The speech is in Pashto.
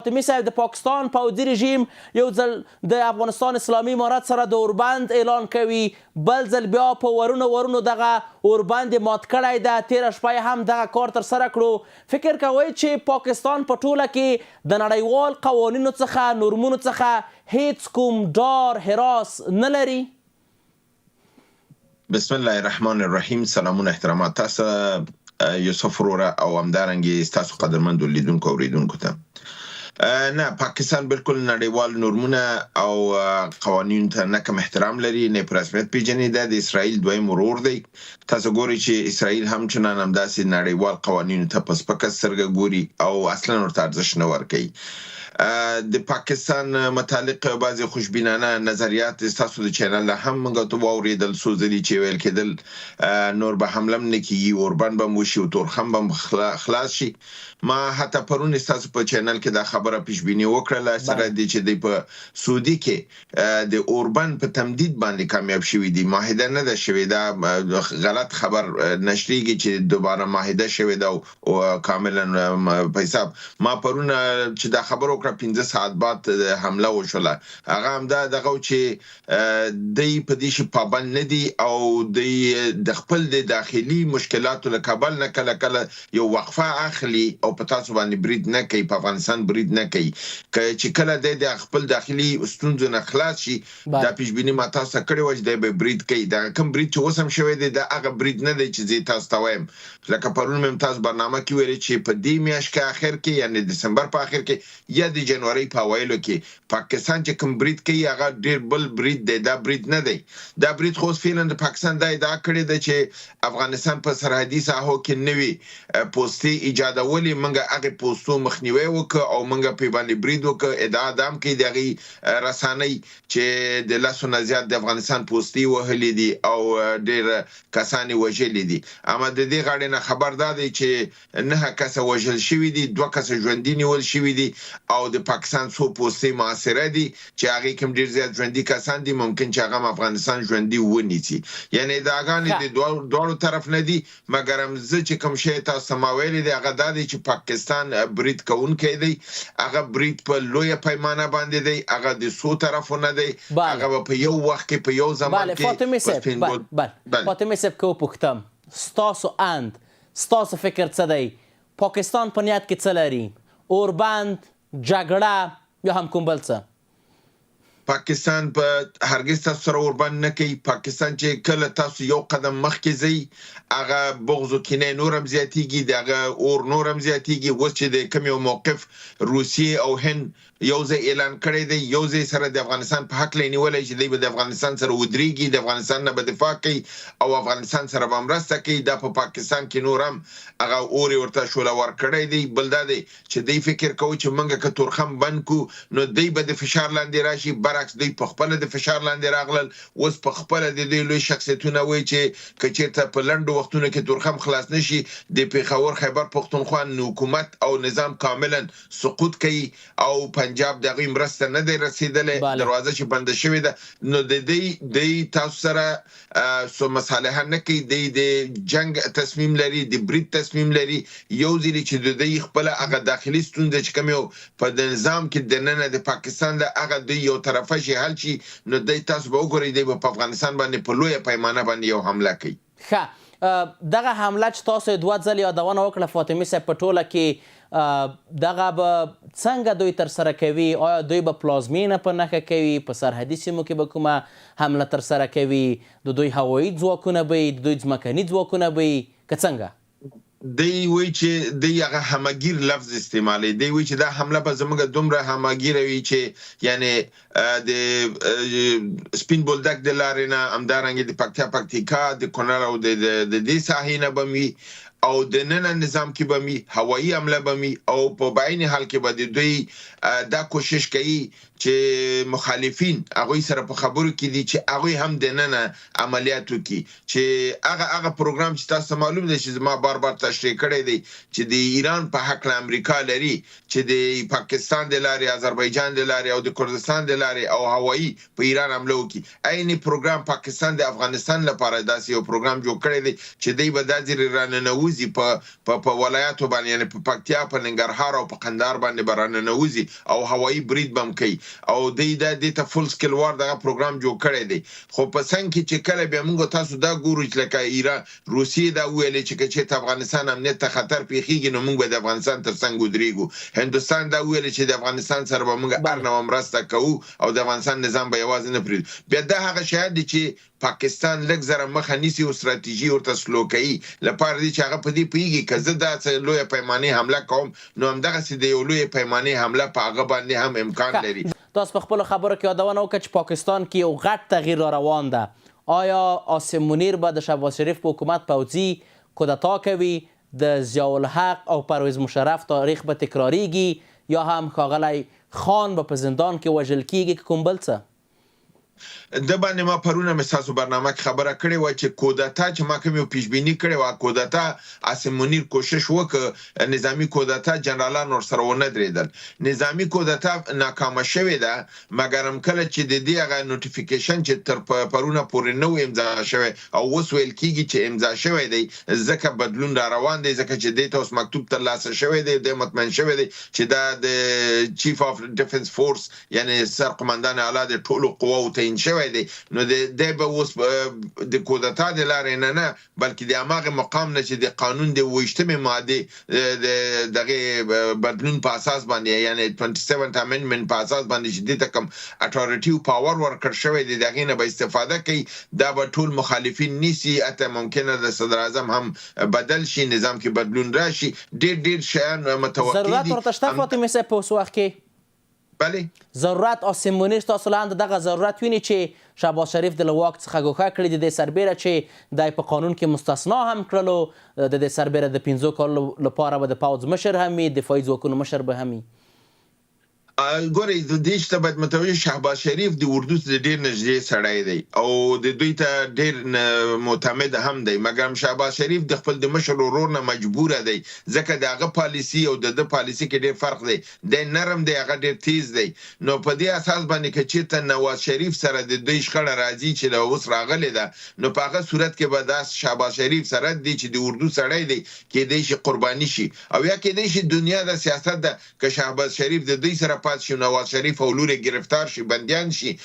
فاطمی صاحب د پاکستان پوځي رژیم یو ځل د افغانستان اسلامي امارت سره د اوربند اعلان کوي، بل ځل بیا په ورونو دغه اوربند مات کړی ده. تېره شپه هم دغه کار ترسره کړو. فکر کوئ چې پاکستان په ټوله کې د نړیوال قوانینو څخه نورمونو څخه هیڅ کوم ډار هراس نه لري؟ بسم الله الرحمن الرحیم. سلامونه احترامات تاسو یوسف وروره او همدارنګې ستاسو قدرمندو لیدونکو اوریدونکو ته. نه، پاکستان بالکل نړیوال نورمونه او قوانینو ته نه کم احترام لري، نه په رسمیت پیژني. د اسرائیل دویم ورور دی. تاسو ګورئ چې اسرائیل هم چنان همداسې نړیوال قوانینو ته په سپکه سترګه ګوري او اصلا ورته ارزښت نه ورکوي. د پاکستان متعلق بعضی خوشبینانه نظریات ستاسو د چینل له هم موږ ته واوریدل، څو ځلې چې ویل کېدل نور به حمله نه کیږي، اوربند به وشي او تورخم به خلاص شي. ما حتی پرون ستاسو په چینل کې دا خبره پیشبیني وکړله، سره د چې د په سعودي کې د اوربند په تمدید باندې کامیاب شوی دی. معاهده نه ده شوې، دا غلط خبر نشریږي چې دوباره معاهده شوې ده او کاملا په حساب. ما پرون چې دا خبر وکړه 15 ساعت بعد حمله وشوله. هغه هم دا دغه چې دی په دې شي پابند نه دي او د خپل د داخلي مشکلاتو له کابل نه کله یو وقفه اخلي او په تاسو باندې برید نه کوي، په افغانستان برید نه کوي. چې کله د خپل داخلي ستونزو نه خلاص شي، دا پیشبیني ما تاسو کړې و چې دی به برید کوي. دا کوم برید چې اوس هم شوی دی دا هغه برید نه دی چې زه تاسو ته وایم. لکه پرون مې تاسو برنامه کې ویلي چې په دې میاشت کې اخر کې یعنی دسمبر په اخر کې یا د جنوري په اوایلو کې پاکستان چې کوم برید کوي هغه ډیر بل برید دی، دا برید نه دی. دا برید خو فعلا د پاکستان دا ادعا کړې ده چې افغانستان په سرحدي ساحو کې نوي پوستې ایجادولې، منګه هغه پوستو مخنیوي وکړه او منګه په باندې برید وکړه. ادعا دام کې دغه رسانۍ چې د لاسو نه زیات د افغانستان پوستې وهلې دي او ډیر کسان وژلي دي. اما د دې غاړې نه خبردار دی چې 9 کس وژل شوي دي، 2 کس ژوندي نیول شوي دي او د پاکستان څو پوستې معاصره دي چې هغه کوم ډیر زیات ژوندي کسان دي، ممکن چې هغه افغانستان ژوندي ونیسي. یعنی دا غانې د دوه طرف نه دي. مګر هم زه چې کوم شی تاسو ما ویلي دی هغه دا دی چې پاکستان برید کوونکی دی، هغه برید په لویه پیمانه باندې دی، هغه د څو طرفونه دی، هغه په یو وخت کې په یو زمان کې. فاطمه صاحب کو پختم ستاسو فکر څه دی؟ پاکستان په نیت کې څه لري؟ اوربند، جګړه یا هم کوم بل څه؟ پاکستان په هرگز تاسو سره اوربند نه کوي. پاکستان چې کله تاسو یو قدم مخکې ځئ هغه بغض و کینه نور هم زیاتیږي، دغه اور نور هم زیاتیږي. اوس چې د کوم یو موقف روسیې او هند یو ځای اعلان کړی دی، یو ځای سره د افغانستان په حق لینیولای چې دی به د افغانستان سره ودرېږي، د افغانستان نه به دفاع کوي او افغانستان سره به مرسته کوي. دا په پاکستان کې نور هم هغه اور ورته شوله ورکړی دی. بل دا دی چې دی فکر کوي چې موږ که تورخم بند کو نو دی به د فشار لاندې راشي. برعکس دوی په خپل د فشار لاندې راغلل. اوس په خپل د دوی لوی شخصیتونه وایي چې که چېرته په لنډو وختونو کې تورخم خلاص نشي د پیښور خیبر پښتونخوا نوکومت او نظام کاملا سقوط کوي او پنجاب دغه مرسته نه دی رسیدلې، دروازه چې بنده شوې ده. نو د دې تاسو سره سو مصالحه نه کوي، د جنگ تصمیم لري، د برید تصمیم لري. یو ځل چې د دې خپل هغه داخلي ستونزه چې کوم یو په د نظام کې د نن د پاکستان د هغه د یو طرفه شي حل شي، نو د تاسو به وګورئ د په افغانستان باندې په لویه پیمانه باندې یو حمله کوي. دغه حمله چې تاسو دوه ځل یادونه وکړه فاطمه صاحب، په ټوله کې دغه به څنګه دوی ترسره کوي؟ آیا دوی به پلازمینه په نښه کوي؟ په سرحدي سیمو کې به کومه حمله ترسره کوي؟ د دوی هوایي ځواکونه به وي؟ د دوی ځمکني ځواکونه به وي که څنګه؟ دی وی چې دی هغه همګیر لفظ استعمالي. دی وی چې دا حمله به زموږ دومره همګیر وي چې یعنی د سپین بولدک د لارې نه همدارنګه د پکتیکا د کونړ او د دې ساحې نه به وي او د نن نظام کې به وي، هوایي حمله به وي او په بعین حال کې به د دوی دا کوشش کوي چې مخالفین هغه سره په خبرو کې دي چې هغه هم د نن عملیات وکړي. چې هغه پروګرام چې تاسو معلوم دی چې ما بار تشریح کړی دی چې د ایران په حق له امریکا لري، چې د پاکستان د لارې، آذربایجان د لارې او د کردستان د لارې او هوایي په ایران حمله وکړي. عین پروګرام پاکستان د افغانستان لپاره داسې یو پروګرام جوړ کړی دی چې دی به دا ځای راننوځي وزي په ولایاتو باندې یعنی په پکتیا په ننګرهار او په قندهار باندې برانه وزي او هوایي برید بم کوي او د ته فول سکیل وار دغه پروګرام جوړ کړی دی خو په څنګه کې چې کله به موږ تاسو دا ګورو چې لکه ایران روسیې دا ویلې چې افغانستان امنیت ته خطر پیښیږي نو موږ به د افغانستان تر څنګ ودرېږو هندوستان دا ویلې چې د افغانستان سره به موږ هر نوع مرسته کوو او د افغانستان نظام به یوازې نه پرېږدو بیا دا هغه شی دی چې پاکستان لږ زره مخه نیسي او ستراتیژي ورته سلو کوي لپاره دی چې هغه په دې پوهېږي که زه دا لویه پیمانې حمله کوم نو همدغسې د یو لویې پیمانې حمله په هغه باندې هم امکان لري تاسو په خپلو خبرو کې یادونه وکړه چې پاکستان کې یو غټ تغییر را روان ده آیا عاصم منیر به د شهباز شریف په حکومت پوځي کودتا کوي د ضیاءالحق او پرویز مشرف تاریخ به تکراریږي یا هم ښاغلی خان به په زندان کې وژل کیږي که کوم بل څه د باندې ما پرونه مې تاسو برنامه کې خبره کړې و چې کودتا چې ما کوم پیشبینی کړې و کودتا عاصم منیر کوشش وکړ نظامی کودتا جنرالان ور سره ونه درېدل نظامی کودتا ناکامه شوې ده مګر هم کله چې د دې هغه نوټیفیکیشن چې تر پرونه پورې نو امضا شوی او اوس ویل کیږي چې امضا شوی دی ځکه بدلون را روان دی ځکه چې د تاسو مکتوب ترلاسه شوی دی د مطمئن شوی دی چې دا د چیف اف ډیفنس فورس یعنی سرقمندان اعلی د ټولو قواو تعیین شوی دی نو د به اوس د کودتا د لارې نه بلکې د هماغه مقام نه چې د قانون د 28مې ماده د دغه بدلون په اساس باندې یعنی 27th امندمنت په اساس باندې چې د کوم اټوریټیو پاور ورکړ شوی دی دغه نه به استفاده کوي دا به ټول مخالفین نیسی اته ممکنه د صدر اعظم هم بدل شي نظام کې بدلون راشي ډیر شیان متوقع دي ضرورت ورته شته فاطمه صاحب په اوس وخت کې بله ضرورت عاصم منیر تاسو لاندې دغه ضرورت ویني چې شهباز شریف د واک څخه ګوښه کړي د دې سربیره چې دای په قانون کې مستثنا هم کړلو د دې سربیره د 15 کالو لپاره به د پوځ مشر هم وي دفاعي ځواکونو مشر به هم وي ګورئ د دې چې باید متوجه شهباز شریف د اردو د ډیر نږدې سړی دی او د دوی ته ډیر معتمد هم دی مګر شهباز شریف د خپل د مشر ورور نه مجبور دی ځکه دغه پالیسی او د پالیسی کې ډیر فرق دی د نرم دی هغه ډیر تیز دی نو په دې اساس باندې کې چې ته نواز شریف سره د دوی شخړه راځي چې د اوس راغلی ده نو په هغه صورت کې به دا شهباز شریف سره دی چې د اردو سړی دی کې دی شي قرباني شي او یا کې دی شي دنیا د سیاست ده که شهباز شریف د دوی سره پات شي نواز شریف او لوري گرفتار شي بنديان شي